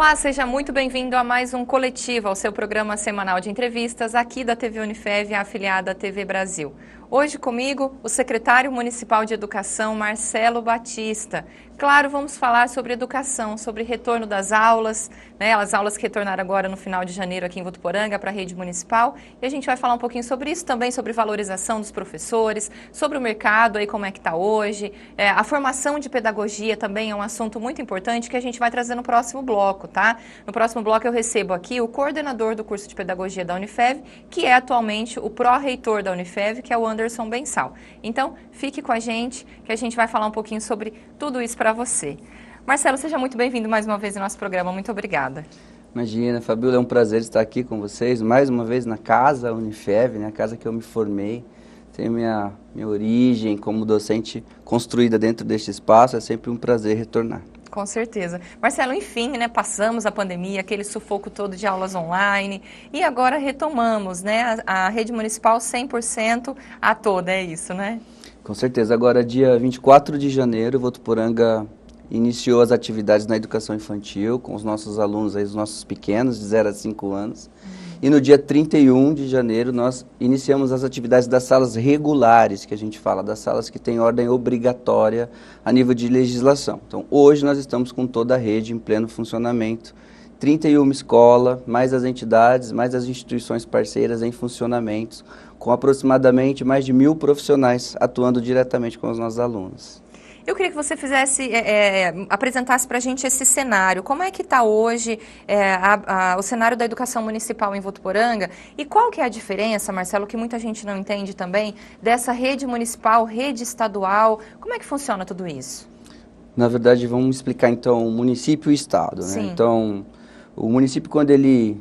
Olá, seja muito bem-vindo a mais um Coletivo, ao seu programa semanal de entrevistas aqui da TV Unifev, afiliada à TV Brasil. Hoje comigo, o secretário municipal de Educação, Marcelo Batista. Claro, vamos falar sobre educação, sobre retorno das aulas, né? As aulas que retornaram agora no final de janeiro aqui em Votuporanga para a rede municipal. E a gente vai falar um pouquinho sobre isso também, sobre valorização dos professores, sobre o mercado aí, como é que está hoje. A formação de pedagogia também é um assunto muito importante que a gente vai trazer no próximo bloco, tá? No próximo bloco eu recebo aqui o coordenador do curso de pedagogia da Unifev, que é atualmente o pró-reitor da Unifev, que é o Anderson Bensal. Então, fique com a gente, que a gente vai falar um pouquinho sobre tudo isso para você. Marcelo, seja muito bem-vindo mais uma vez no nosso programa. Muito obrigada. Imagina, Fabíola, é um prazer estar aqui com vocês, mais uma vez na casa Unifev, né, a casa que eu me formei. Tenho minha origem como docente construída dentro deste espaço, é sempre um prazer retornar. Com certeza. Marcelo, enfim, né, passamos a pandemia, aquele sufoco todo de aulas online e agora retomamos, né, a rede municipal 100% a toda, é isso, né? Com certeza. Agora, dia 24 de janeiro, Votuporanga iniciou as atividades na educação infantil com os nossos alunos, aí, os nossos pequenos, de 0 a 5 anos. E no dia 31 de janeiro, nós iniciamos as atividades das salas regulares, que a gente fala, das salas que têm ordem obrigatória a nível de legislação. Então, hoje nós estamos com toda a rede em pleno funcionamento, 31 escolas, mais as entidades, mais as instituições parceiras em funcionamento, com aproximadamente mais de 1.000 profissionais atuando diretamente com os nossos alunos. Eu queria que você fizesse, apresentasse para a gente esse cenário. Como é que está hoje o cenário da educação municipal em Votuporanga? E qual que é a diferença, Marcelo, que muita gente não entende também, dessa rede municipal, rede estadual? Como é que funciona tudo isso? Na verdade, vamos explicar então o município e o estado, né? Sim. Então, o município, quando ele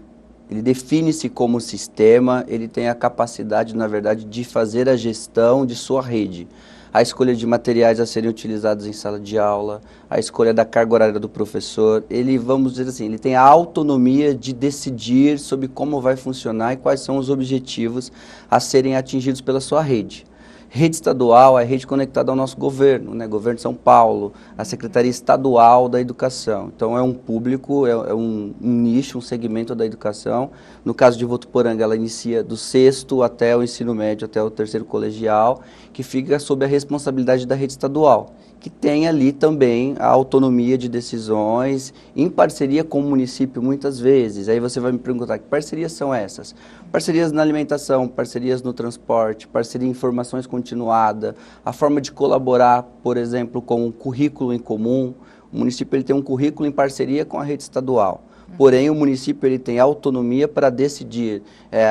define-se como sistema, ele tem a capacidade, na verdade, de fazer a gestão de sua rede. A escolha de materiais a serem utilizados em sala de aula, a escolha da carga horária do professor, ele, vamos dizer assim, ele tem a autonomia de decidir sobre como vai funcionar e quais são os objetivos a serem atingidos pela sua rede. Rede estadual é a rede conectada ao nosso governo, né? Governo de São Paulo, a Secretaria Estadual da Educação. Então é um público, é um nicho, um segmento da educação. No caso de Votuporanga, ela inicia do 6º até o ensino médio, até o 3º colegial, que fica sob a responsabilidade da rede estadual, que tem ali também a autonomia de decisões, em parceria com o município muitas vezes. Aí você vai me perguntar, que parcerias são essas? Parcerias na alimentação, parcerias no transporte, parceria em formações continuada, a forma de colaborar, por exemplo, com um currículo em comum. O município ele tem um currículo em parceria com a rede estadual. Porém, o município ele tem autonomia para decidir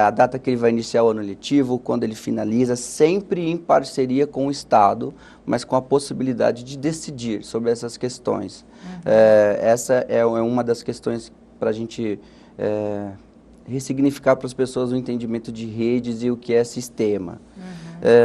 a data que ele vai iniciar o ano letivo, quando ele finaliza, sempre em parceria com o Estado, mas com a possibilidade de decidir sobre essas questões. Essa é uma das questões para a gente ressignificar para as pessoas o entendimento de redes e o que é sistema.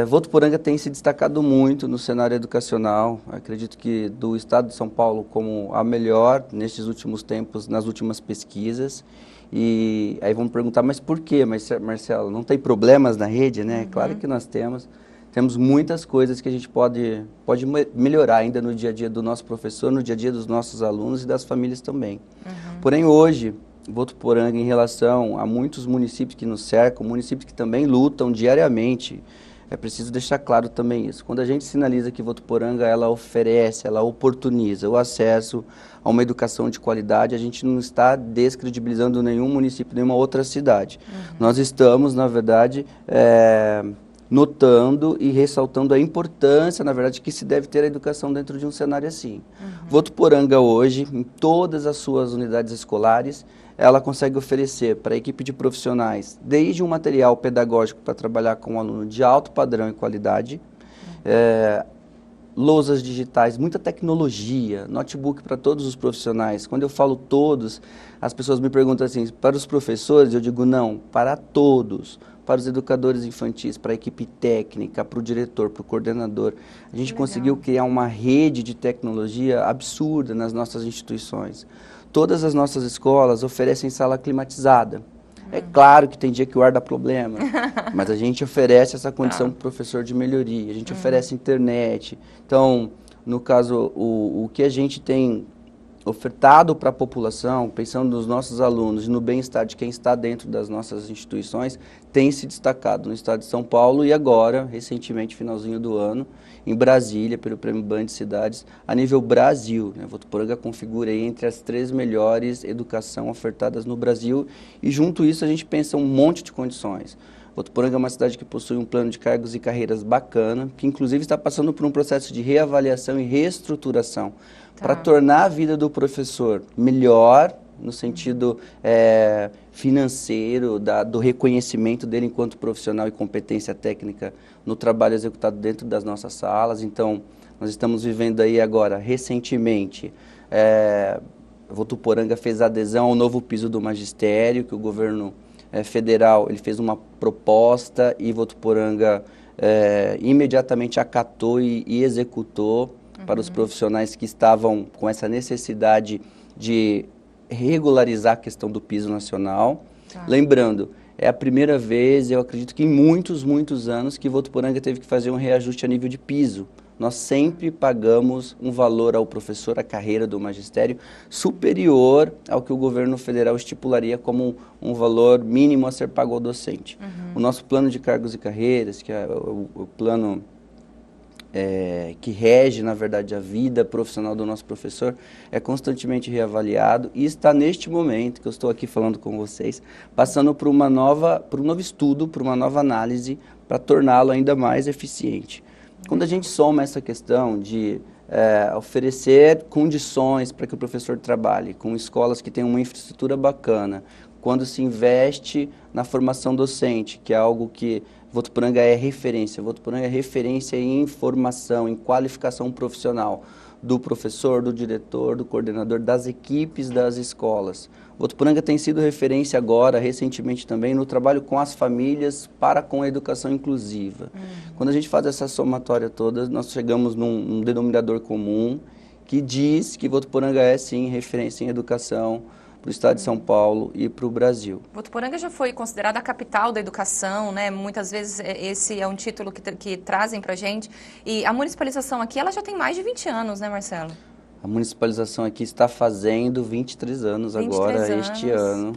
Votuporanga tem se destacado muito no cenário educacional, acredito que do estado de São Paulo como a melhor nestes últimos tempos, nas últimas pesquisas. E aí vão perguntar, mas por quê, Marcelo? Não tem problemas na rede, né? Claro que nós temos. Temos muitas coisas que a gente pode melhorar ainda no dia a dia do nosso professor, no dia a dia dos nossos alunos e das famílias também. Porém, hoje, Votuporanga, em relação a muitos municípios que nos cercam, municípios que também lutam diariamente, é preciso deixar claro também isso. Quando a gente sinaliza que Votuporanga, ela oferece, ela oportuniza o acesso a uma educação de qualidade, a gente não está descredibilizando nenhum município, nenhuma outra cidade. Nós estamos, na verdade, notando e ressaltando a importância, na verdade, que se deve ter a educação dentro de um cenário assim. Votuporanga hoje, em todas as suas unidades escolares, ela consegue oferecer para a equipe de profissionais, desde um material pedagógico para trabalhar com um aluno de alto padrão e qualidade, lousas digitais, muita tecnologia, notebook para todos os profissionais. Quando eu falo todos, as pessoas me perguntam assim, para os professores, eu digo não, para todos. Para os educadores infantis, para a equipe técnica, para o diretor, para o coordenador. A gente conseguiu criar uma rede de tecnologia absurda nas nossas instituições. Todas as nossas escolas oferecem sala climatizada. É claro que tem dia que o ar dá problema, mas a gente oferece essa condição para o professor de melhoria, a gente oferece internet. Então, no caso, o que a gente tem ofertado para a população, pensando nos nossos alunos e no bem-estar de quem está dentro das nossas instituições, tem se destacado no estado de São Paulo e agora, recentemente, finalzinho do ano, em Brasília, pelo Prêmio Band de Cidades, a nível Brasil. Votuporanga configura aí entre as 3 melhores educação ofertadas no Brasil e junto a isso a gente pensa um monte de condições. Votuporanga é uma cidade que possui um plano de cargos e carreiras bacana, que inclusive está passando por um processo de reavaliação e reestruturação para tornar a vida do professor melhor, no sentido financeiro, do reconhecimento dele enquanto profissional e competência técnica no trabalho executado dentro das nossas salas. Então, nós estamos vivendo aí agora, recentemente, Votuporanga fez adesão ao novo piso do magistério, que o governo federal ele fez uma proposta e Votuporanga imediatamente acatou e executou para os profissionais que estavam com essa necessidade de regularizar a questão do piso nacional. Lembrando, é a primeira vez, eu acredito que em muitos anos, que Votuporanga teve que fazer um reajuste a nível de piso. Nós sempre pagamos um valor ao professor, à carreira do magistério, superior ao que o governo federal estipularia como um valor mínimo a ser pago ao docente. O nosso plano de cargos e carreiras, que é o plano que rege, na verdade, a vida profissional do nosso professor, é constantemente reavaliado e está neste momento que eu estou aqui falando com vocês, passando por um novo estudo, por uma nova análise, para torná-lo ainda mais eficiente. Quando a gente soma essa questão de oferecer condições para que o professor trabalhe com escolas que têm uma infraestrutura bacana, quando se investe na formação docente, que é algo que Votuporanga é referência. Votuporanga é referência em formação, em qualificação profissional do professor, do diretor, do coordenador, das equipes das escolas. Votuporanga tem sido referência agora, recentemente também, no trabalho com as famílias para com a educação inclusiva. Quando a gente faz essa somatória toda, nós chegamos num denominador comum que diz que Votuporanga é, sim, referência em educação para o estado de São Paulo e para o Brasil. Votuporanga já foi considerada a capital da educação, né? Muitas vezes esse é um título que trazem para a gente. E a municipalização aqui, ela já tem mais de 20 anos, né, Marcelo? A municipalização aqui está fazendo 23 anos agora, este ano,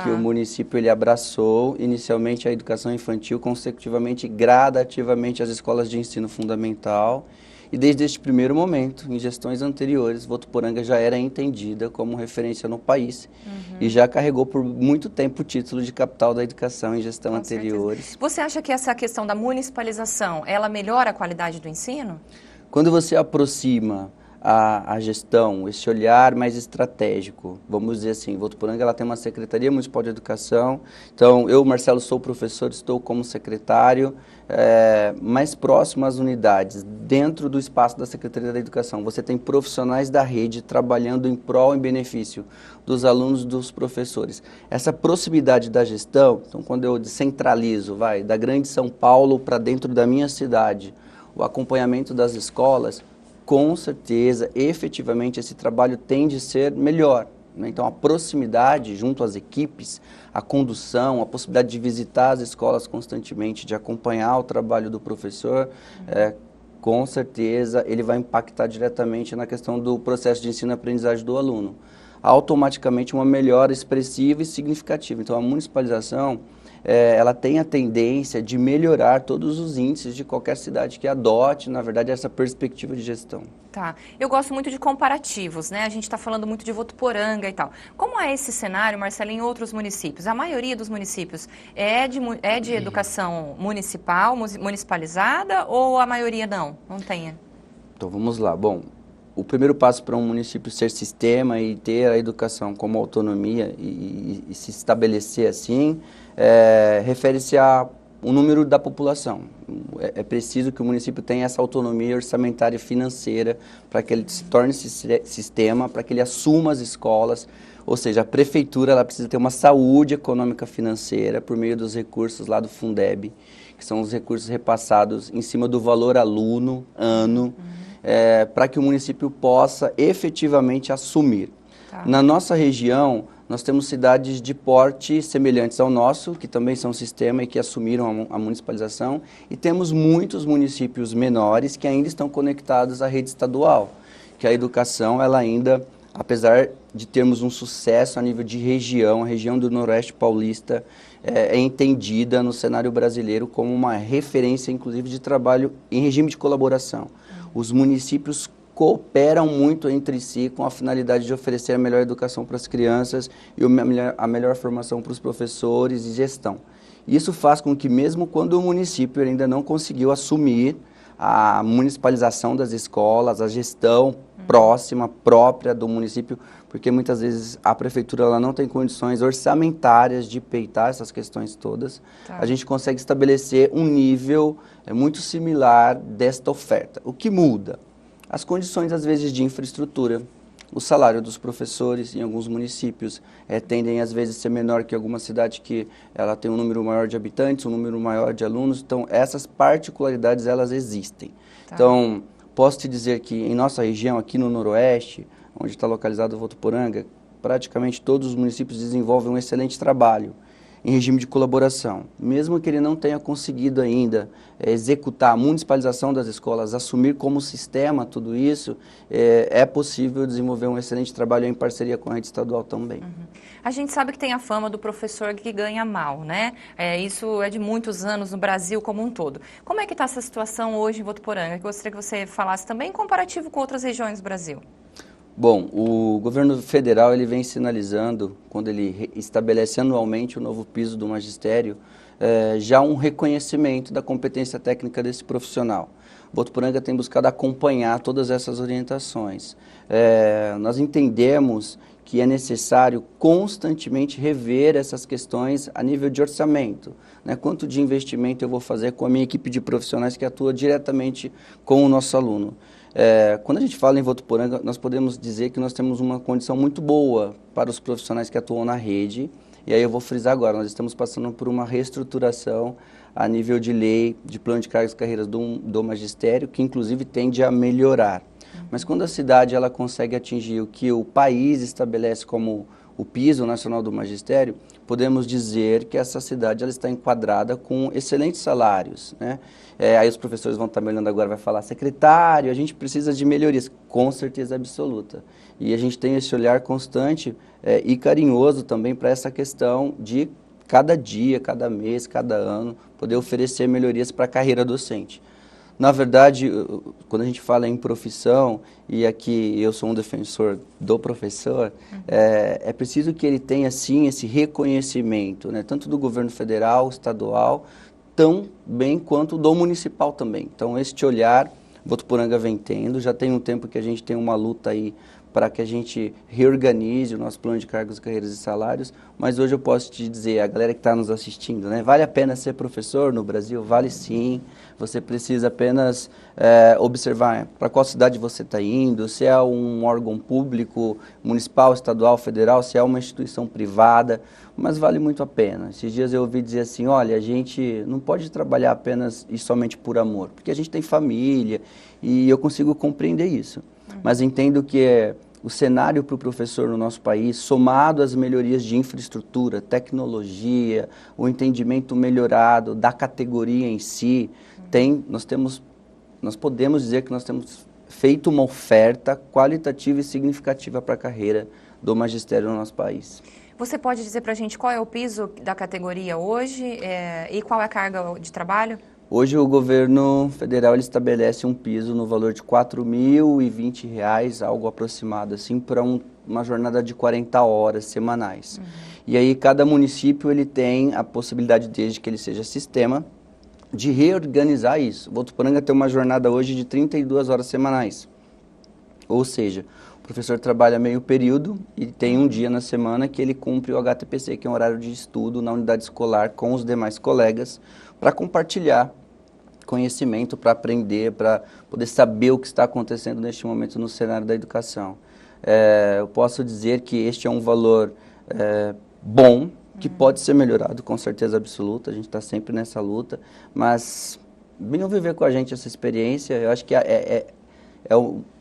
que o município ele abraçou inicialmente a educação infantil, consecutivamente, gradativamente as escolas de ensino fundamental. E desde este primeiro momento, em gestões anteriores, Votuporanga já era entendida como referência no país e já carregou por muito tempo o título de capital da educação em gestão anteriores. Certeza. Você acha que essa questão da municipalização, ela melhora a qualidade do ensino? Quando você aproxima a gestão, esse olhar mais estratégico, vamos dizer assim, Votuporanga ela tem uma Secretaria Municipal de Educação, então eu, Marcelo, sou professor, estou como secretário, mais próximo às unidades, dentro do espaço da Secretaria da Educação. Você tem profissionais da rede trabalhando em prol e benefício dos alunos, dos professores. Essa proximidade da gestão, então quando eu descentralizo, da grande São Paulo para dentro da minha cidade, o acompanhamento das escolas, com certeza, efetivamente, esse trabalho tende a ser melhor. Então, a proximidade junto às equipes, a condução, a possibilidade de visitar as escolas constantemente, de acompanhar o trabalho do professor, com certeza, ele vai impactar diretamente na questão do processo de ensino e aprendizagem do aluno. Automaticamente, uma melhora expressiva e significativa. Então, a municipalização, ela tem a tendência de melhorar todos os índices de qualquer cidade que adote, na verdade, essa perspectiva de gestão. Tá. Eu gosto muito de comparativos, né? A gente está falando muito de Votuporanga e tal. Como é esse cenário, Marcelo, em outros municípios? A maioria dos municípios é de educação municipal, municipalizada, ou a maioria não? Não tem? Então, vamos lá. Bom, o primeiro passo para um município ser sistema e ter a educação como autonomia e se estabelecer assim, refere-se ao número da população. É preciso que o município tenha essa autonomia orçamentária e financeira para que ele se torne sistema, para que ele assuma as escolas, ou seja, a prefeitura ela precisa ter uma saúde econômica financeira por meio dos recursos lá do Fundeb, que são os recursos repassados em cima do valor aluno, ano, para que o município possa efetivamente assumir. Tá. Na nossa região, nós temos cidades de porte semelhantes ao nosso, que também são sistema e que assumiram a municipalização, e temos muitos municípios menores que ainda estão conectados à rede estadual, que a educação ela ainda apesar de termos um sucesso a nível de região, a região do Noroeste Paulista é entendida no cenário brasileiro como uma referência, inclusive, de trabalho em regime de colaboração. Os municípios cooperam muito entre si com a finalidade de oferecer a melhor educação para as crianças e a melhor formação para os professores e gestão. Isso faz com que, mesmo quando o município ainda não conseguiu assumir a municipalização das escolas, a gestão próxima, própria do município, porque muitas vezes a prefeitura ela não tem condições orçamentárias de peitar essas questões todas, a gente consegue estabelecer um nível muito similar desta oferta. O que muda? As condições, às vezes, de infraestrutura. O salário dos professores em alguns municípios tendem, às vezes, a ser menor que alguma cidade que ela tem um número maior de habitantes, um número maior de alunos. Então, essas particularidades, elas existem. Então, posso te dizer que em nossa região, aqui no Noroeste, onde está localizado o Votuporanga, praticamente todos os municípios desenvolvem um excelente trabalho em regime de colaboração. Mesmo que ele não tenha conseguido ainda executar a municipalização das escolas, assumir como sistema tudo isso, é possível desenvolver um excelente trabalho em parceria com a rede estadual também. A gente sabe que tem a fama do professor que ganha mal, né? Isso é de muitos anos no Brasil como um todo. Como é que está essa situação hoje em Votuporanga? Eu gostaria que você falasse também em comparativo com outras regiões do Brasil. Bom, o governo federal ele vem sinalizando, quando ele estabelece anualmente o novo piso do magistério, já um reconhecimento da competência técnica desse profissional. Votuporanga tem buscado acompanhar todas essas orientações. Nós entendemos que é necessário constantemente rever essas questões a nível de orçamento, né? Quanto de investimento eu vou fazer com a minha equipe de profissionais que atua diretamente com o nosso aluno. Quando a gente fala em Votuporanga, nós podemos dizer que nós temos uma condição muito boa para os profissionais que atuam na rede. E aí eu vou frisar agora, nós estamos passando por uma reestruturação a nível de lei, de plano de cargos e carreiras do magistério, que inclusive tende a melhorar. Mas quando a cidade ela consegue atingir o que o país estabelece como o piso nacional do magistério, podemos dizer que essa cidade ela está enquadrada com excelentes salários, né? Aí os professores vão estar me olhando agora, vai falar, secretário, a gente precisa de melhorias, com certeza absoluta. E a gente tem esse olhar constante e carinhoso também para essa questão de cada dia, cada mês, cada ano, poder oferecer melhorias para a carreira docente. Na verdade, quando a gente fala em profissão, e aqui eu sou um defensor do professor, é preciso que ele tenha, sim, esse reconhecimento, né, tanto do governo federal, estadual, tão bem quanto do municipal também. Então, este olhar, Votuporanga vem tendo, já tem um tempo que a gente tem uma luta aí para que a gente reorganize o nosso plano de cargos, carreiras e salários, mas hoje eu posso te dizer, a galera que está nos assistindo, né, vale a pena ser professor no Brasil? Vale sim, você precisa apenas observar para qual cidade você está indo, se é um órgão público, municipal, estadual, federal, se é uma instituição privada, mas vale muito a pena. Esses dias eu ouvi dizer assim, olha, a gente não pode trabalhar apenas e somente por amor, porque a gente tem família e eu consigo compreender isso, mas entendo que o cenário para o professor no nosso país, somado às melhorias de infraestrutura, tecnologia, o entendimento melhorado da categoria em si, nós podemos dizer que nós temos feito uma oferta qualitativa e significativa para a carreira do magistério no nosso país. Você pode dizer para a gente qual é o piso da categoria hoje e qual é a carga de trabalho? Hoje o governo federal ele estabelece um piso no valor de R$ 4.020, algo aproximado assim, para uma jornada de 40 horas semanais. E aí cada município ele tem a possibilidade, desde que ele seja sistema, de reorganizar isso. Votuporanga tem uma jornada hoje de 32 horas semanais, ou seja, o professor trabalha meio período e tem um dia na semana que ele cumpre o HTPC, que é um horário de estudo na unidade escolar com os demais colegas, para compartilhar conhecimento, para aprender, para poder saber o que está acontecendo neste momento no cenário da educação. Eu posso dizer que este é um valor bom, que pode ser melhorado, com certeza absoluta, a gente está sempre nessa luta, mas venham viver com a gente essa experiência. Eu acho que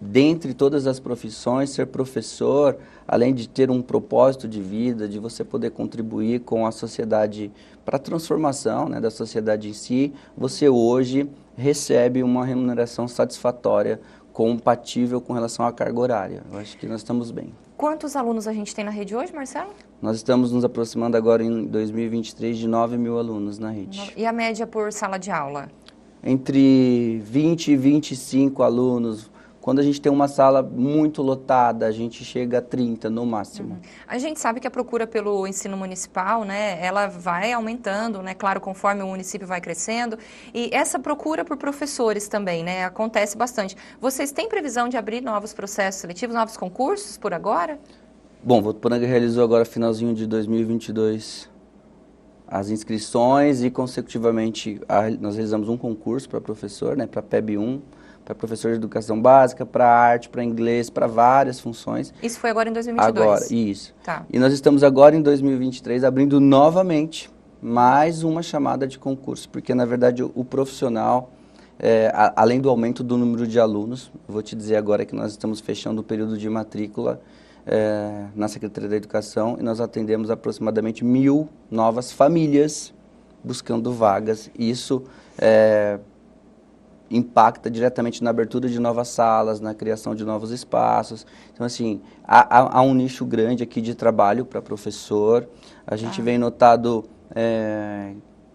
dentre todas as profissões, ser professor, além de ter um propósito de vida, de você poder contribuir com a sociedade para a transformação, né, da sociedade em si, você hoje recebe uma remuneração satisfatória, compatível com relação à carga horária. Eu acho que nós estamos bem. Quantos alunos a gente tem na rede hoje, Marcelo? Nós estamos nos aproximando agora em 2023 de 9.000 alunos na rede. E a média por sala de aula? Entre 20 e 25 alunos. Quando a gente tem uma sala muito lotada, a gente chega a 30 no máximo. A gente sabe que a procura pelo ensino municipal, né, ela vai aumentando, né, claro, conforme o município vai crescendo. E essa procura por professores também, né, acontece bastante. Vocês têm previsão de abrir novos processos seletivos, novos concursos por agora? Bom, Votuporanga realizou agora, finalzinho de 2022, as inscrições e, consecutivamente, nós realizamos um concurso para professor, né, para PEB 1, para professor de educação básica, para arte, para inglês, para várias funções. Isso foi agora em 2022? Agora, isso. Tá. E nós estamos agora em 2023 abrindo novamente mais uma chamada de concurso, porque na verdade o profissional, além do aumento do número de alunos, eu vou te dizer agora que nós estamos fechando o período de matrícula na Secretaria da Educação e nós atendemos aproximadamente 1.000 novas famílias buscando vagas. E isso impacta diretamente na abertura de novas salas, na criação de novos espaços. Então, assim, há um nicho grande aqui de trabalho para professor. A gente vem notado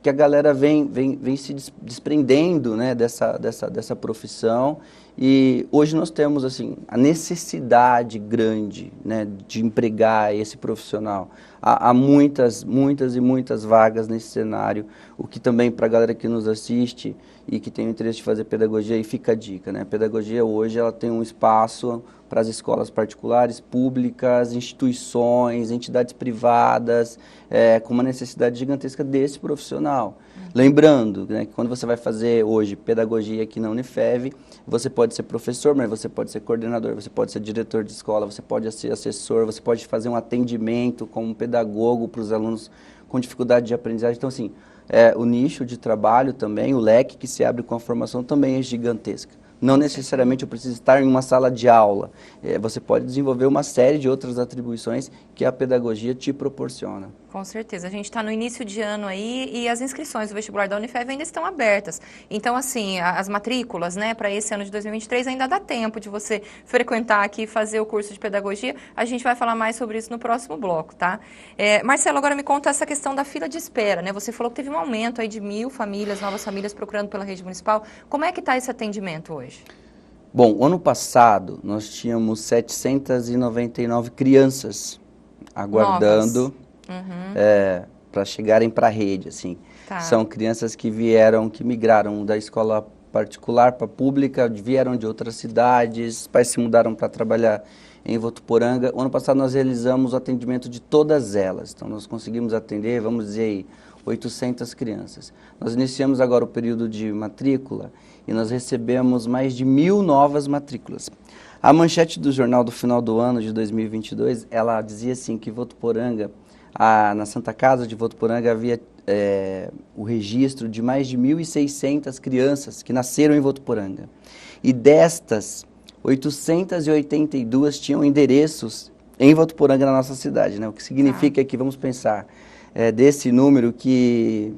que a galera vem se desprendendo, né, dessa profissão. E hoje nós temos, assim, a necessidade grande, né, de empregar esse profissional. Há muitas e muitas vagas nesse cenário, o que também para a galera que nos assiste e que tem o interesse de fazer pedagogia, aí fica a dica, né? A pedagogia hoje ela tem um espaço para as escolas particulares, públicas, instituições, entidades privadas, com uma necessidade gigantesca desse profissional. Lembrando, né, que quando você vai fazer hoje pedagogia aqui na Unifev, você pode ser professor, mas você pode ser coordenador, você pode ser diretor de escola, você pode ser assessor, você pode fazer um atendimento como pedagogo para os alunos com dificuldade de aprendizagem. Então, assim, o nicho de trabalho também, o leque que se abre com a formação também é gigantesca. Não necessariamente eu preciso estar em uma sala de aula. Você pode desenvolver uma série de outras atribuições que a pedagogia te proporciona. Com certeza. A gente está no início de ano aí e as inscrições do vestibular da Unifev ainda estão abertas. Então, assim, as matrículas, né, para esse ano de 2023 ainda dá tempo de você frequentar aqui e fazer o curso de pedagogia. A gente vai falar mais sobre isso no próximo bloco, tá? Marcelo, agora me conta essa questão da fila de espera, né? Você falou que teve um aumento aí de 1.000 famílias, novas famílias procurando pela rede municipal. Como é que está esse atendimento hoje? Bom, ano passado nós tínhamos 799 crianças aguardando para chegarem para a rede, assim. Tá. São crianças que migraram da escola particular para a pública, vieram de outras cidades, pais se mudaram para trabalhar em Votuporanga. O ano passado nós realizamos o atendimento de todas elas, então nós conseguimos atender, vamos dizer aí, 800 crianças. Nós iniciamos agora o período de matrícula e nós recebemos mais de 1.000 novas matrículas. A manchete do jornal do final do ano de 2022, ela dizia assim que Votuporanga, na Santa Casa de Votuporanga, havia o registro de mais de 1.600 crianças que nasceram em Votuporanga. E destas, 882 tinham endereços em Votuporanga, na nossa cidade, né? O que significa que, vamos pensar, desse número que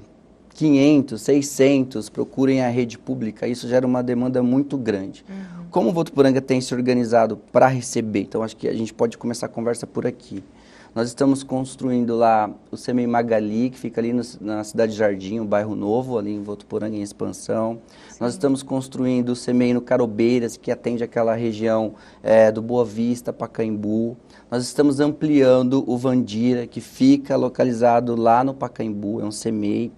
500, 600 procurem a rede pública, isso gera uma demanda muito grande. Como o Votuporanga tem se organizado para receber? Então, acho que a gente pode começar a conversa por aqui. Nós estamos construindo lá o CEMEI Magali, que fica ali na Cidade Jardim, um bairro novo, ali em Votuporanga, em expansão. Sim. Nós estamos construindo o CEMEI no Carobeiras, que atende aquela região do Boa Vista, Pacaembu. Nós estamos ampliando o Vandira, que fica localizado lá no Pacaembu, é um CEMEI.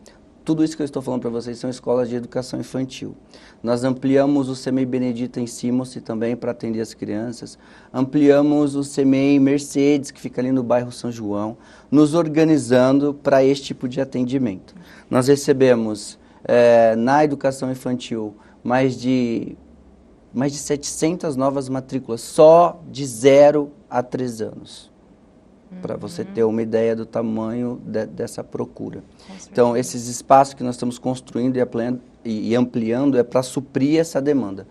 Tudo isso que eu estou falando para vocês são escolas de educação infantil. Nós ampliamos o CEMEI Benedita em Simos também para atender as crianças. Ampliamos o CEMEI Mercedes, que fica ali no bairro São João, nos organizando para este tipo de atendimento. Nós recebemos na educação infantil mais de 700 novas matrículas, só de 0 a 3 anos. Para você ter uma ideia do tamanho dessa procura. Então, esses espaços que nós estamos construindo e ampliando é para suprir essa demanda.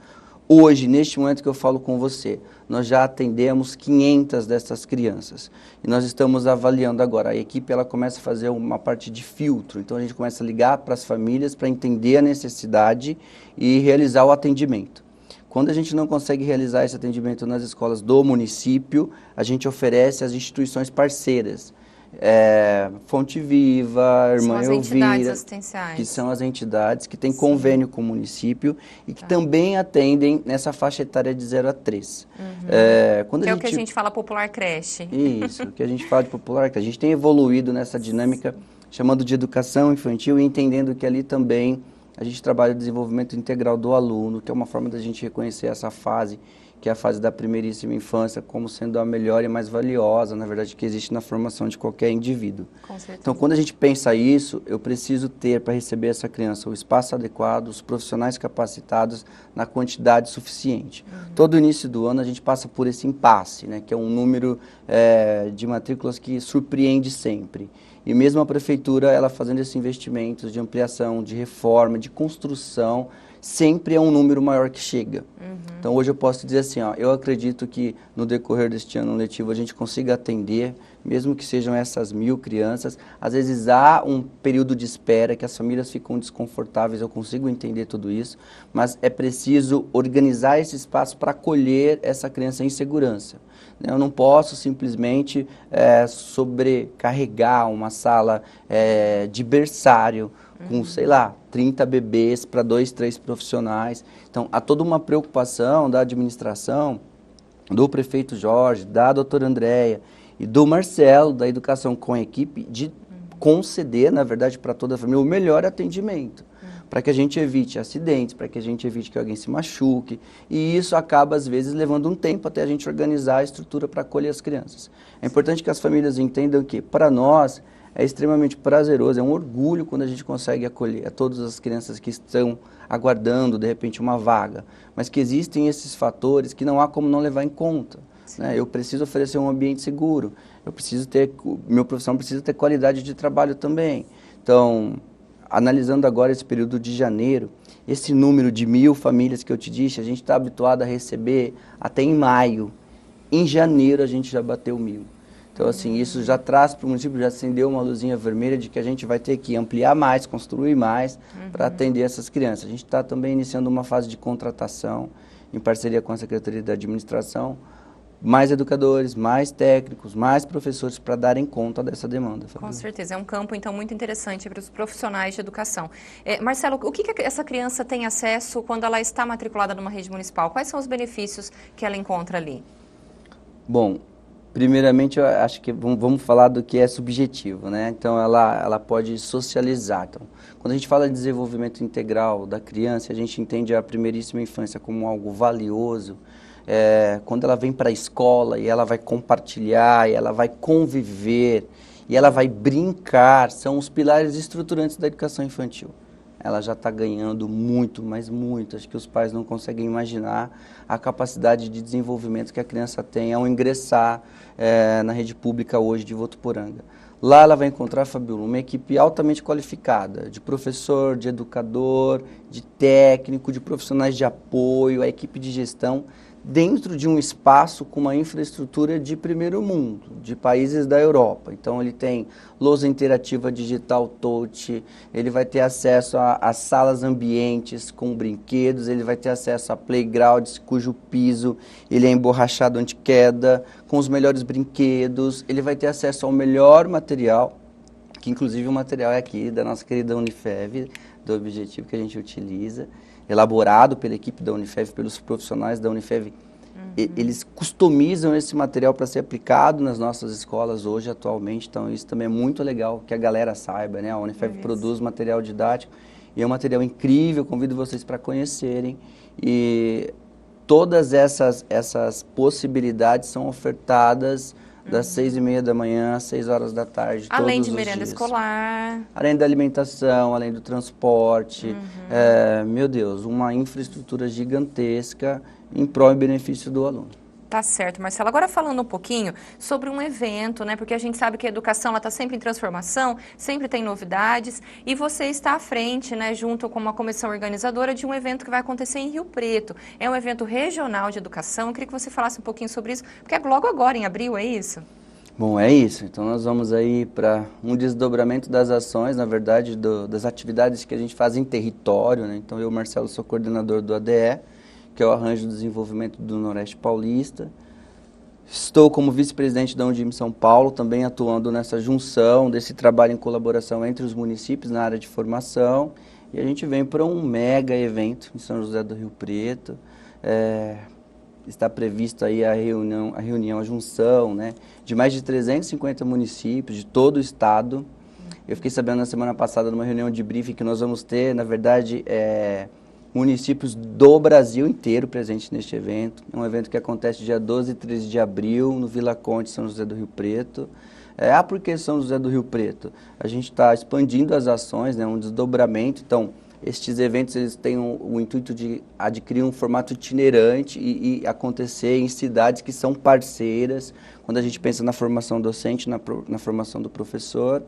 Hoje, neste momento que eu falo com você, nós já atendemos 500 dessas crianças. E nós estamos avaliando agora. A equipe ela começa a fazer uma parte de filtro. Então, a gente começa a ligar para as famílias para entender a necessidade e realizar o atendimento. Quando a gente não consegue realizar esse atendimento nas escolas do município, a gente oferece às instituições parceiras. Fonte Viva, Irmã Elvira, entidades assistenciais, que são as entidades que têm convênio com o município e que também atendem nessa faixa etária de 0 a 3. Que é o que a gente fala popular creche. Isso, o que a gente fala de popular creche. A gente tem evoluído nessa dinâmica chamando de educação infantil e entendendo que ali também a gente trabalha o desenvolvimento integral do aluno, que é uma forma da gente reconhecer essa fase, que é a fase da primeiríssima infância, como sendo a melhor e mais valiosa, na verdade, que existe na formação de qualquer indivíduo. Com certeza. Então, quando a gente pensa isso, eu preciso ter para receber essa criança o espaço adequado, os profissionais capacitados na quantidade suficiente. Todo início do ano a gente passa por esse impasse, né, que é um número de matrículas que surpreende sempre. E mesmo a prefeitura, ela fazendo esses investimentos de ampliação, de reforma, de construção, sempre é um número maior que chega. Então hoje eu posso dizer assim, eu acredito que no decorrer deste ano letivo a gente consiga atender, mesmo que sejam essas 1.000 crianças, às vezes há um período de espera que as famílias ficam desconfortáveis, eu consigo entender tudo isso, mas é preciso organizar esse espaço para acolher essa criança em segurança. Eu não posso simplesmente sobrecarregar uma sala de berçário com, sei lá, 30 bebês para 2, 3 profissionais. Então, há toda uma preocupação da administração, do prefeito Jorge, da doutora Andréia e do Marcelo, da educação com a equipe, de conceder, na verdade, para toda a família o melhor atendimento, para que a gente evite acidentes, para que a gente evite que alguém se machuque, e isso acaba, às vezes, levando um tempo até a gente organizar a estrutura para acolher as crianças. É importante que as famílias entendam que, para nós, é extremamente prazeroso, é um orgulho quando a gente consegue acolher a todas as crianças que estão aguardando, de repente, uma vaga, mas que existem esses fatores que não há como não levar em conta. Né? Eu preciso oferecer um ambiente seguro, meu profissional precisa ter qualidade de trabalho também. Então, analisando agora esse período de janeiro, esse número de 1.000 famílias que eu te disse, a gente está habituado a receber até em maio. Em janeiro a gente já bateu 1.000. Então, assim, isso já traz para o município, já acendeu uma luzinha vermelha de que a gente vai ter que ampliar mais, construir mais para atender essas crianças. A gente está também iniciando uma fase de contratação, em parceria com a Secretaria da Administração, mais educadores, mais técnicos, mais professores para darem conta dessa demanda. Com certeza, é um campo, então, muito interessante para os profissionais de educação. Marcelo, o que essa criança tem acesso quando ela está matriculada numa rede municipal? Quais são os benefícios que ela encontra ali? Bom, primeiramente, eu acho que vamos falar do que é subjetivo, né? Então, ela pode socializar. Então, quando a gente fala de desenvolvimento integral da criança, a gente entende a primeiríssima infância como algo valioso. Quando ela vem para a escola e ela vai compartilhar, e ela vai conviver, e ela vai brincar, são os pilares estruturantes da educação infantil. Ela já está ganhando muito, mas muito. Acho que os pais não conseguem imaginar a capacidade de desenvolvimento que a criança tem ao ingressar na rede pública hoje de Votuporanga. Lá ela vai encontrar, Fabiola, uma equipe altamente qualificada, de professor, de educador, de técnico, de profissionais de apoio, a equipe de gestão, dentro de um espaço com uma infraestrutura de primeiro mundo, de países da Europa. Então, ele tem lousa interativa digital touch, ele vai ter acesso a salas ambientes com brinquedos, ele vai ter acesso a playgrounds cujo piso ele é emborrachado anti-queda, com os melhores brinquedos, ele vai ter acesso ao melhor material, que inclusive o material é aqui da nossa querida Unifev, do Objetivo que a gente utiliza, elaborado pela equipe da Unifev, pelos profissionais da Unifev. Eles customizam esse material para ser aplicado nas nossas escolas hoje, atualmente. Então, isso também é muito legal que a galera saiba, né? A Unifev produz material didático e é um material incrível, convido vocês para conhecerem. E todas essas possibilidades são ofertadas das 6h30 da manhã às 6 horas da tarde, além todos de os merenda dias. escolar. Além da alimentação, além do transporte. Meu Deus, uma infraestrutura gigantesca em prol e benefício do aluno. Tá certo, Marcelo. Agora falando um pouquinho sobre um evento, né? Porque a gente sabe que a educação está sempre em transformação, sempre tem novidades, e você está à frente, né, junto com uma comissão organizadora de um evento que vai acontecer em Rio Preto. É um evento regional de educação. Eu queria que você falasse um pouquinho sobre isso, porque é logo agora, em abril, é isso? Bom, é isso. Então, nós vamos aí para um desdobramento das ações, na verdade, das atividades que a gente faz em território, né? Então, eu, Marcelo, sou coordenador do ADE, que é o Arranjo de Desenvolvimento do Noroeste Paulista. Estou como vice-presidente da Undim São Paulo, também atuando nessa junção desse trabalho em colaboração entre os municípios na área de formação. E a gente vem para um mega evento em São José do Rio Preto. Está previsto aí a junção, né, de mais de 350 municípios de todo o estado. Eu fiquei sabendo na semana passada, numa reunião de briefing, que nós vamos ter, na verdade, municípios do Brasil inteiro presentes neste evento. É um evento que acontece dia 12 e 13 de abril, no Vila Conde, São José do Rio Preto. Por que São José do Rio Preto? A gente está expandindo as ações, né, um desdobramento. Então, estes eventos eles têm o intuito de adquirir um formato itinerante e acontecer em cidades que são parceiras, quando a gente pensa na formação docente, na formação do professor.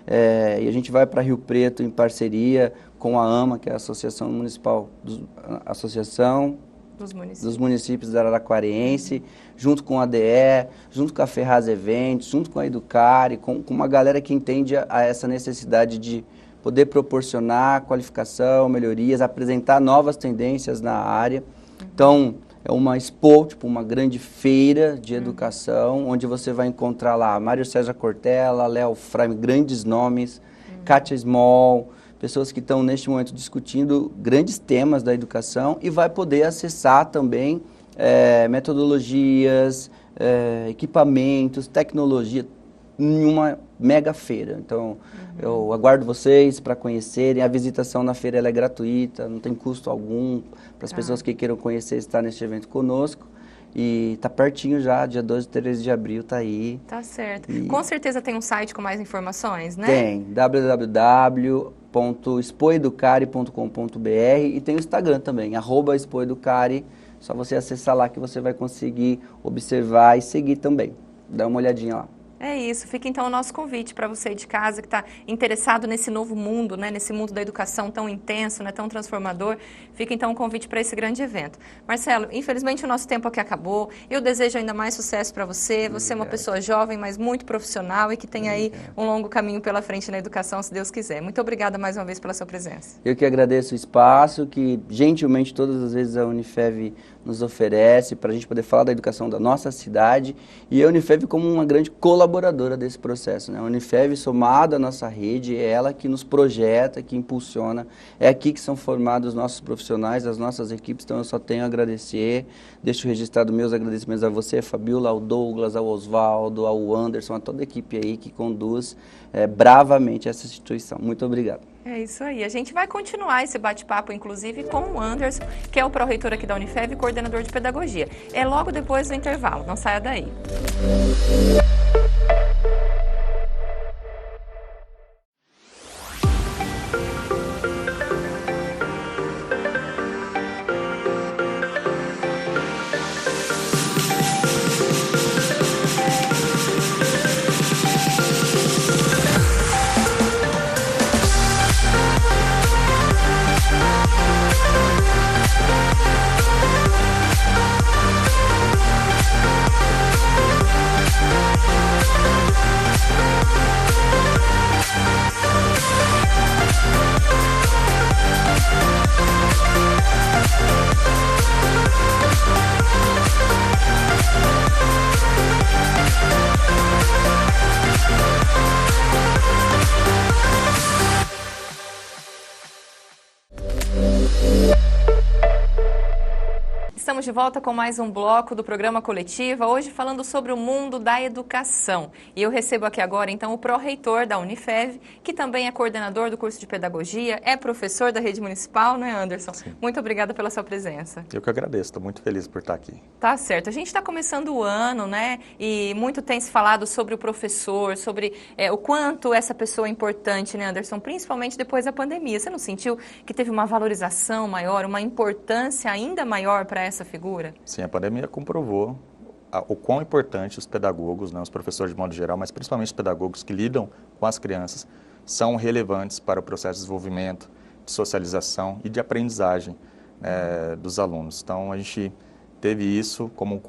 E a gente vai para Rio Preto em parceria com a AMA, que é a Associação Municipal, dos Municípios da Araraquariense, junto com a ADE, junto com a Ferraz Eventos, junto com a Educare, com uma galera que entende a essa necessidade de poder proporcionar qualificação, melhorias, apresentar novas tendências na área. Então, é uma expo, tipo uma grande feira de educação, onde você vai encontrar lá Mário César Cortella, Léo Fraime, grandes nomes, Kátia Small, pessoas que estão neste momento discutindo grandes temas da educação e vai poder acessar também metodologias, equipamentos, tecnologia, em uma mega feira. Então, eu aguardo vocês para conhecerem. A visitação na feira ela é gratuita, não tem custo algum para as pessoas que queiram conhecer estar neste evento conosco. E está pertinho já, dia 12 e 13 de abril, está aí. Tá certo. Com certeza tem um site com mais informações, né? Tem, www.expoeducare.com.br e tem o Instagram também, @expoeducare. Só você acessar lá que você vai conseguir observar e seguir também. Dá uma olhadinha lá. É isso, fica então o nosso convite para você de casa que está interessado nesse novo mundo, né, nesse mundo da educação tão intenso, né, tão transformador, fica então um convite para esse grande evento. Marcelo, infelizmente o nosso tempo aqui acabou, eu desejo ainda mais sucesso para você, você é uma pessoa jovem, mas muito profissional e que tem aí um longo caminho pela frente na educação, se Deus quiser. Muito obrigada mais uma vez pela sua presença. Eu que agradeço o espaço que gentilmente todas as vezes a Unifev nos oferece para a gente poder falar da educação da nossa cidade e a Unifev como uma grande colaboradora desse processo, né? A Unifev, somada à nossa rede, é ela que nos projeta, que impulsiona, é aqui que são formados os nossos profissionais, as nossas equipes, então eu só tenho a agradecer, deixo registrado meus agradecimentos a você, Fabiola, ao Douglas, ao Oswaldo, ao Anderson, a toda a equipe aí que conduz bravamente essa instituição. Muito obrigado. É isso aí. A gente vai continuar esse bate-papo, inclusive, com o Anderson, que é o pró-reitor aqui da Unifev e coordenador de pedagogia. É logo depois do intervalo. Não saia daí. Estamos de volta com mais um bloco do programa Coletiva, hoje falando sobre o mundo da educação. E eu recebo aqui agora, então, o pró-reitor da Unifev, que também é coordenador do curso de pedagogia, é professor da rede municipal, não é, Anderson? Sim. Muito obrigada pela sua presença. Eu que agradeço, estou muito feliz por estar aqui. Tá certo. A gente está começando o ano, né? E muito tem se falado sobre o professor, sobre o quanto essa pessoa é importante, né, Anderson? Principalmente depois da pandemia. Você não sentiu que teve uma valorização maior, uma importância ainda maior para essa figura? Sim, a pandemia comprovou o quão importante os pedagogos, né, os professores de modo geral, mas principalmente os pedagogos que lidam com as crianças, são relevantes para o processo de desenvolvimento, de socialização e de aprendizagem dos alunos. Então, a gente teve isso como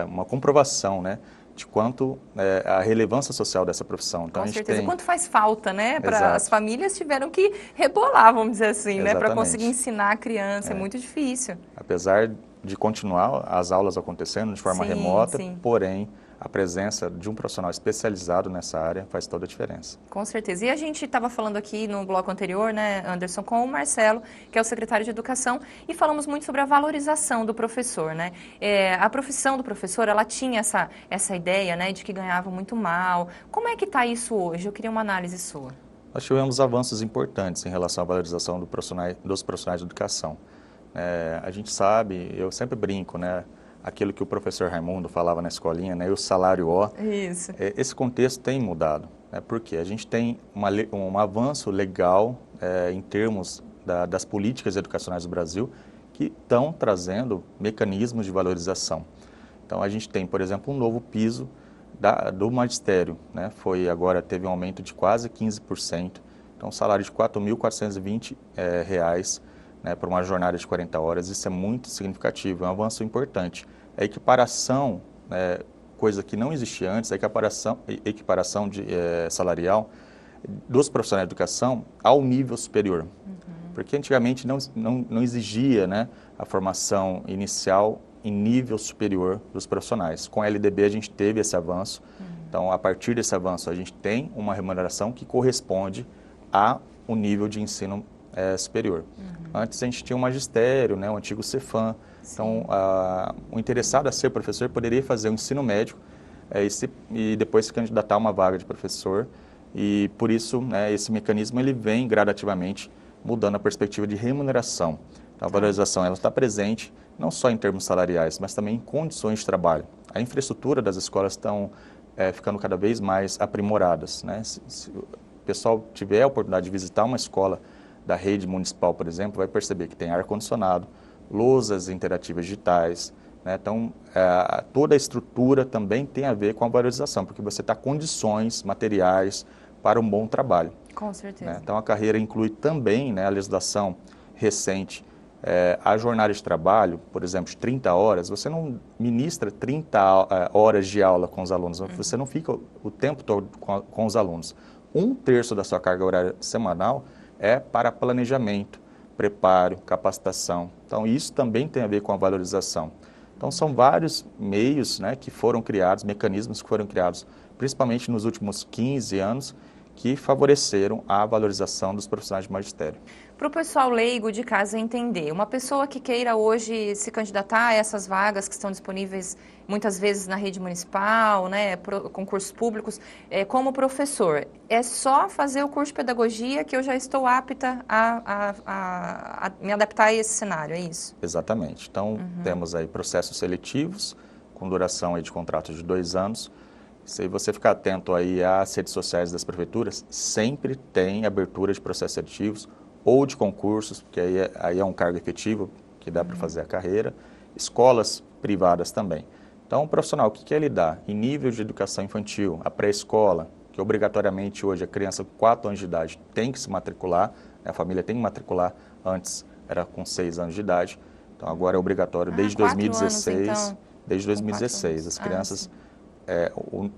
uma comprovação, né, de quanto a relevância social dessa profissão. Então, Com a gente certeza. tem... Quanto faz falta, né? Exato. As famílias tiveram que rebolar, vamos dizer assim, né? Para Exatamente. conseguir ensinar a criança. É muito difícil. Apesar de continuar as aulas acontecendo de forma remota, porém, a presença de um profissional especializado nessa área faz toda a diferença. Com certeza. E a gente estava falando aqui no bloco anterior, né, Anderson, com o Marcelo, que é o secretário de Educação, e falamos muito sobre a valorização do professor, né? A profissão do professor, ela tinha essa ideia, né, de que ganhava muito mal. Como é que está isso hoje? Eu queria uma análise sua. Nós tivemos avanços importantes em relação à valorização dos profissionais de educação. A gente sabe, eu sempre brinco, né? Aquilo que o professor Raimundo falava na escolinha, né? O salário ó. Isso. Esse contexto tem mudado, né? Porque a gente tem um avanço legal em termos das políticas educacionais do Brasil que estão trazendo mecanismos de valorização. Então, a gente tem, por exemplo, um novo piso do magistério, né? Teve um aumento de quase 15%. Então, um salário de R$ 4.420, né, para uma jornada de 40 horas, isso é muito significativo, é um avanço importante. A equiparação, coisa que não existia antes, a equiparação salarial dos profissionais de educação ao nível superior. Porque antigamente não exigia, né, a formação inicial em nível superior dos profissionais. Com a LDB a gente teve esse avanço, então a partir desse avanço a gente tem uma remuneração que corresponde ao nível de ensino superior. Antes a gente tinha o magistério, né, o antigo Cefam. Então, o interessado a ser professor poderia fazer o ensino médio e depois se candidatar a uma vaga de professor. E por isso, né, esse mecanismo ele vem gradativamente mudando a perspectiva de remuneração. Então, a valorização ela está presente não só em termos salariais, mas também em condições de trabalho. A infraestrutura das escolas estão ficando cada vez mais aprimoradas, né? Se o pessoal tiver a oportunidade de visitar uma escola da rede municipal, por exemplo, vai perceber que tem ar-condicionado, lousas interativas digitais, né? Então, toda a estrutura também tem a ver com a valorização, porque você está condições materiais para um bom trabalho. Com certeza. Né? Então, a carreira inclui também, né, a legislação recente, a jornada de trabalho, por exemplo, de 30 horas, você não ministra 30 horas de aula com os alunos, você não fica o tempo todo com os alunos. 1/3 da sua carga horária semanal é para planejamento, preparo, capacitação. Então, isso também tem a ver com a valorização. Então, são vários meios, né, que foram criados, mecanismos que foram criados, principalmente nos últimos 15 anos, que favoreceram a valorização dos profissionais de magistério. Para o pessoal leigo de casa entender, uma pessoa que queira hoje se candidatar a essas vagas que estão disponíveis muitas vezes na rede municipal, né, concursos públicos, como professor, é só fazer o curso de pedagogia que eu já estou apta a me adaptar a esse cenário, é isso? Exatamente. Então, temos aí processos seletivos, com duração aí de contratos de 2 anos. Se você ficar atento aí às redes sociais das prefeituras, sempre tem abertura de processos seletivos ou de concursos, porque aí é um cargo efetivo que dá para fazer a carreira, escolas privadas também. Então, o profissional, o que ele dá? Em nível de educação infantil, a pré-escola, que obrigatoriamente hoje a criança com 4 anos de idade tem que se matricular, a família tem que matricular, antes era com 6 anos de idade, então agora é obrigatório desde 2016, anos, então, desde 2016, as crianças,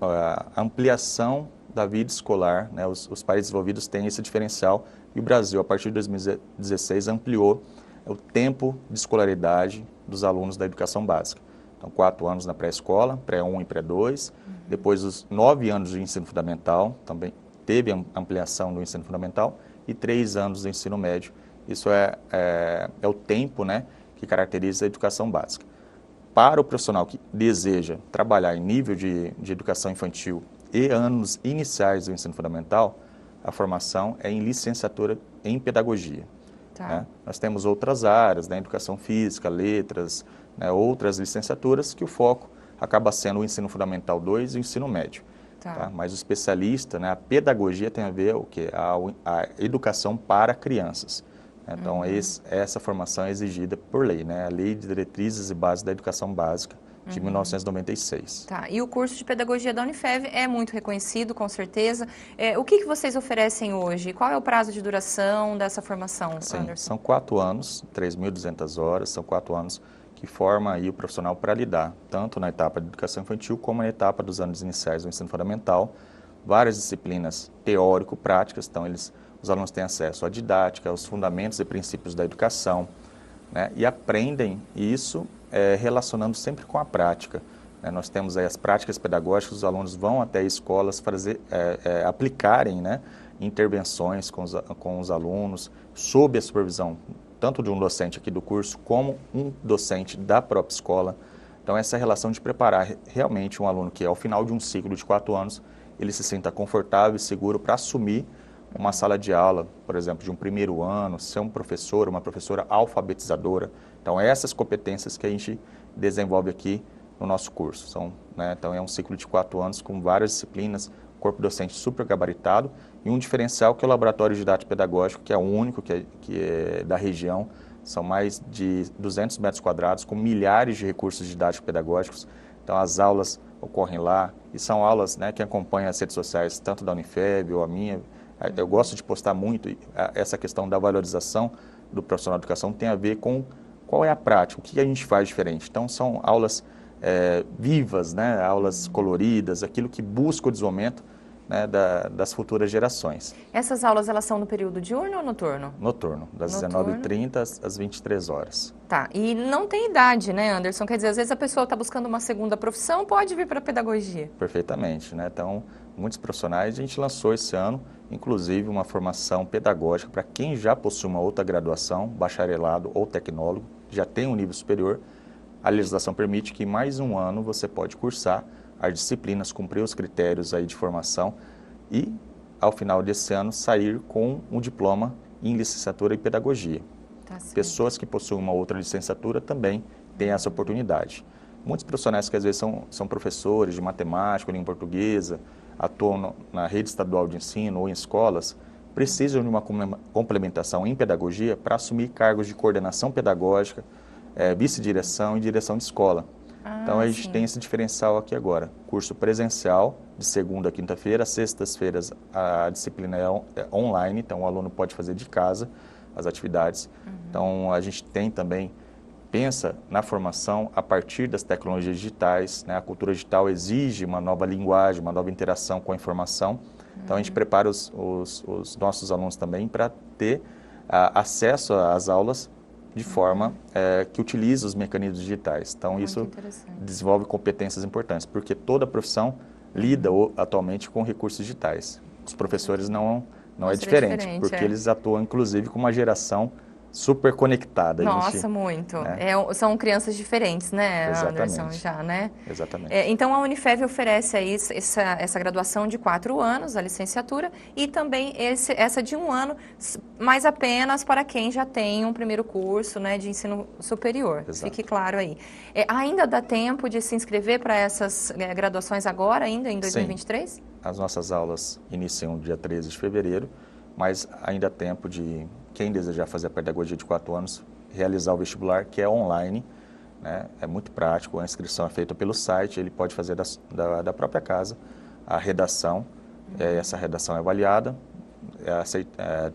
a ampliação da vida escolar, né, os países desenvolvidos têm esse diferencial, e o Brasil, a partir de 2016, ampliou o tempo de escolaridade dos alunos da educação básica. Então, 4 anos na pré-escola, pré-1 e pré-2, depois os 9 anos de ensino fundamental, também teve ampliação do ensino fundamental, e 3 anos do ensino médio. Isso é o tempo, né, que caracteriza a educação básica. Para o profissional que deseja trabalhar em nível de educação infantil e anos iniciais do ensino fundamental, a formação é em licenciatura em pedagogia. Tá. Né? Nós temos outras áreas, né, educação física, letras, né, outras licenciaturas que o foco acaba sendo o ensino fundamental 2 e o ensino médio. Tá. Tá? Mas o especialista, né, a pedagogia tem a ver o quê? A educação para crianças. Então, essa formação é exigida por lei, né? A Lei de Diretrizes e Bases da Educação Básica, de 1996. Tá. E o curso de pedagogia da Unifev é muito reconhecido, com certeza. O que vocês oferecem hoje? Qual é o prazo de duração dessa formação, Sim, Anderson? são 4 anos, 3.200 horas, são 4 anos que forma aí o profissional para lidar, tanto na etapa de educação infantil como na etapa dos anos iniciais do ensino fundamental. Várias disciplinas teórico-práticas, então os alunos têm acesso à didática, aos fundamentos e princípios da educação, né, e aprendem isso relacionando sempre com a prática. Né. Nós temos aí as práticas pedagógicas, os alunos vão até escolas aplicarem, né, intervenções com os alunos, sob a supervisão tanto de um docente aqui do curso, como um docente da própria escola. Então, essa relação de preparar realmente um aluno que, ao final de um ciclo de 4 anos, ele se sinta confortável e seguro para assumir uma sala de aula, por exemplo, de um primeiro ano, ser um professor, uma professora alfabetizadora. Então, essas competências que a gente desenvolve aqui no nosso curso. Então, é um ciclo de 4 anos com várias disciplinas, corpo docente super gabaritado e um diferencial que é o laboratório didático pedagógico, que é o único que é da região. São mais de 200 metros quadrados com milhares de recursos didáticos pedagógicos. Então, as aulas ocorrem lá e são aulas, né, que acompanham as redes sociais, tanto da Unifeb ou a minha. Eu gosto de postar muito essa questão da valorização do profissional de educação, tem a ver com qual é a prática, o que a gente faz diferente. Então, são aulas vivas, né, aulas coloridas, aquilo que busca o desenvolvimento, né, das futuras gerações. Essas aulas, elas são no período diurno ou noturno? Noturno, das 19h30 às 23 horas. Tá, e não tem idade, né, Anderson? Quer dizer, às vezes a pessoa está buscando uma segunda profissão, pode vir para a pedagogia. Perfeitamente, né? Então, muitos profissionais, a gente lançou esse ano, inclusive, uma formação pedagógica para quem já possui uma outra graduação, bacharelado ou tecnólogo, já tem um nível superior. A legislação permite que mais um ano você pode cursar as disciplinas, cumprir os critérios aí de formação e, ao final desse ano, sair com um diploma em licenciatura em pedagogia. Tá certo. Pessoas que possuem uma outra licenciatura também têm essa oportunidade. Muitos profissionais que às vezes são professores de matemática, língua portuguesa, atuam na rede estadual de ensino ou em escolas, precisam de uma complementação em pedagogia para assumir cargos de coordenação pedagógica, vice-direção e direção de escola. Então, a gente tem esse diferencial aqui agora. Curso presencial, de segunda a quinta-feira, sextas-feiras a disciplina é online, então o aluno pode fazer de casa as atividades. Então, a gente tem também, pensa na formação a partir das tecnologias digitais, né? A cultura digital exige uma nova linguagem, uma nova interação com a informação. Então, a gente prepara os nossos alunos também para ter acesso às aulas de forma que utiliza os mecanismos digitais. Então, isso desenvolve competências importantes, porque toda profissão lida atualmente com recursos digitais. Os professores não é diferente, porque eles atuam, inclusive, com uma geração super conectada. Nossa, muito. São crianças diferentes, né, Exatamente. Anderson, já, né? Exatamente. Então, a Unifeb oferece aí essa graduação de 4 anos, a licenciatura, e também essa de 1 ano, mas apenas para quem já tem um primeiro curso, né, de ensino superior. Exato. Fique claro aí. Ainda dá tempo de se inscrever para essas graduações agora, ainda em 2023? Sim. As nossas aulas iniciam dia 13 de fevereiro, mas ainda há tempo de quem desejar fazer a pedagogia de 4 anos, realizar o vestibular, que é online, né? É muito prático, a inscrição é feita pelo site, ele pode fazer da própria casa a redação, essa redação é avaliada,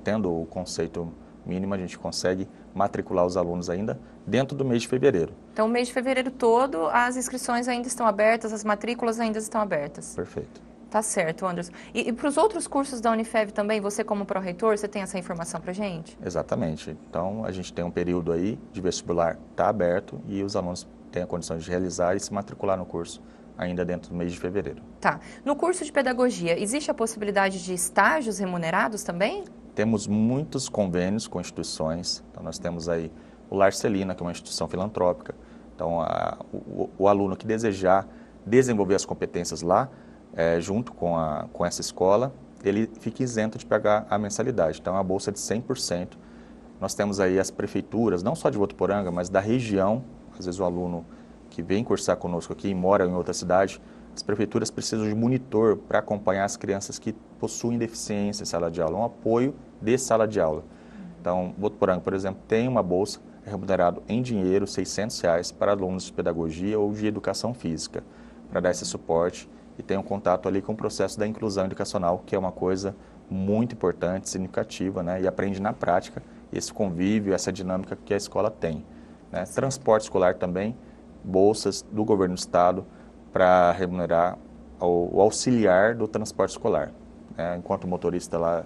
tendo o conceito mínimo, a gente consegue matricular os alunos ainda dentro do mês de fevereiro. Então, o mês de fevereiro todo, as inscrições ainda estão abertas, as matrículas ainda estão abertas. Perfeito. Tá certo, Anderson. E para os outros cursos da Unifeb também, você como pró-reitor, você tem essa informação para a gente? Exatamente. Então, a gente tem um período aí de vestibular, está aberto e os alunos têm a condição de realizar e se matricular no curso ainda dentro do mês de fevereiro. Tá. No curso de pedagogia, existe a possibilidade de estágios remunerados também? Temos muitos convênios com instituições. Então, nós temos aí o Lar Celina, que é uma instituição filantrópica. Então, o aluno que desejar desenvolver as competências lá, junto com essa escola, ele fica isento de pagar a mensalidade. Então, é uma bolsa de 100%. Nós temos aí as prefeituras, não só de Votuporanga, mas da região. Às vezes o aluno que vem cursar conosco aqui e mora em outra cidade, as prefeituras precisam de monitor para acompanhar as crianças que possuem deficiência em sala de aula, um apoio de sala de aula. Então, Votuporanga, por exemplo, tem uma bolsa remunerada em dinheiro, R$600, para alunos de pedagogia ou de educação física, para dar esse suporte e tem um contato ali com o processo da inclusão educacional, que é uma coisa muito importante, significativa, né? E aprende na prática esse convívio, essa dinâmica que a escola tem. né? Transporte escolar também, bolsas do governo do estado para remunerar o auxiliar do transporte escolar. Enquanto o motorista lá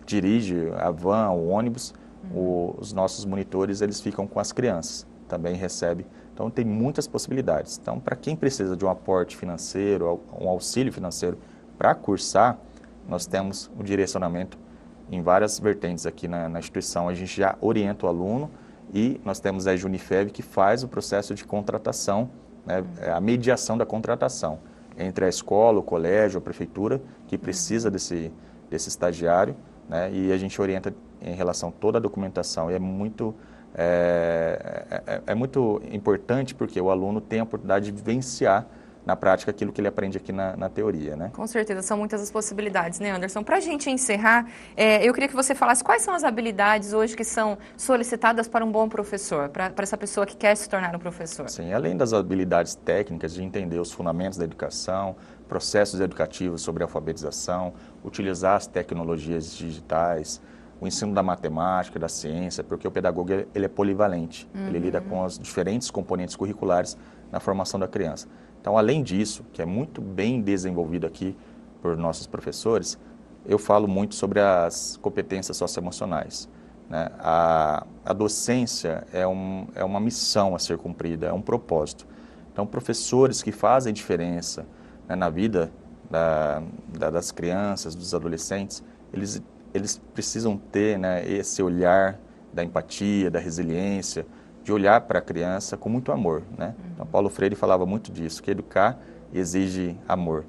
dirige a van, o ônibus, os nossos monitores eles ficam com as crianças, também recebe. Então tem muitas possibilidades. Então para quem precisa de um aporte financeiro, um auxílio financeiro para cursar, nós temos o direcionamento em várias vertentes aqui na instituição. A gente já orienta o aluno e nós temos a Unifev que faz o processo de contratação, né, a mediação da contratação entre a escola, o colégio, a prefeitura, que precisa desse estagiário, né, e a gente orienta em relação a toda a documentação. E é muito importante porque o aluno tem a oportunidade de vivenciar na prática aquilo que ele aprende aqui na teoria, né? Com certeza, são muitas as possibilidades, né, Anderson? Para a gente encerrar, eu queria que você falasse quais são as habilidades hoje que são solicitadas para um bom professor, para essa pessoa que quer se tornar um professor. Sim, além das habilidades técnicas de entender os fundamentos da educação, processos educativos sobre alfabetização, utilizar as tecnologias digitais, o ensino da matemática, da ciência, porque o pedagogo ele é polivalente, ele lida com os diferentes componentes curriculares na formação da criança. Então, além disso, que é muito bem desenvolvido aqui por nossos professores, eu falo muito sobre as competências socioemocionais, né? A docência é uma missão a ser cumprida, é um propósito. Então, professores que fazem diferença, né, na vida das crianças, dos adolescentes, eles precisam ter, né, esse olhar da empatia, da resiliência, de olhar para a criança com muito amor, né? Então, Paulo Freire falava muito disso, que educar exige amor.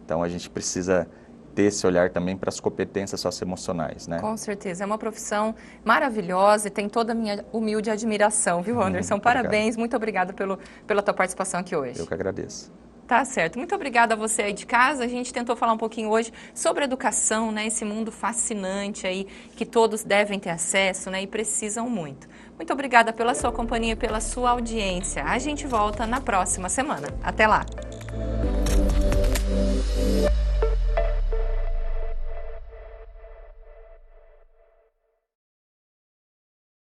Então, a gente precisa ter esse olhar também para as competências socioemocionais, né? Com certeza, é uma profissão maravilhosa e tem toda a minha humilde admiração, viu, Anderson? Parabéns, muito obrigada pela tua participação aqui hoje. Eu que agradeço. Tá certo. Muito obrigada a você aí de casa. A gente tentou falar um pouquinho hoje sobre educação, né? Esse mundo fascinante aí que todos devem ter acesso, né? E precisam muito. Muito obrigada pela sua companhia e pela sua audiência. A gente volta na próxima semana. Até lá!